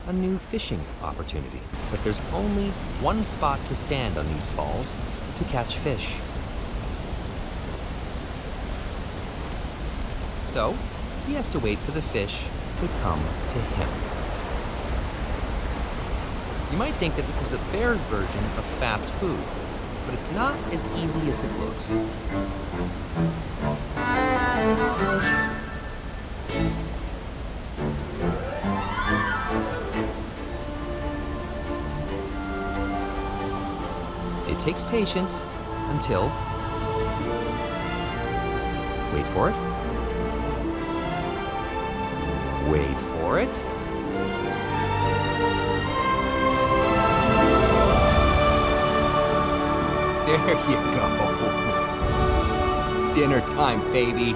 a new fishing opportunity. But there's only one spot to stand on these falls to catch fish. So he has to wait for the fish to come to him. You might think that this is a bear's version of fast food, but it's not as easy as it looks. It takes patience until, wait for it, wait for it. There you go. Dinner time, baby.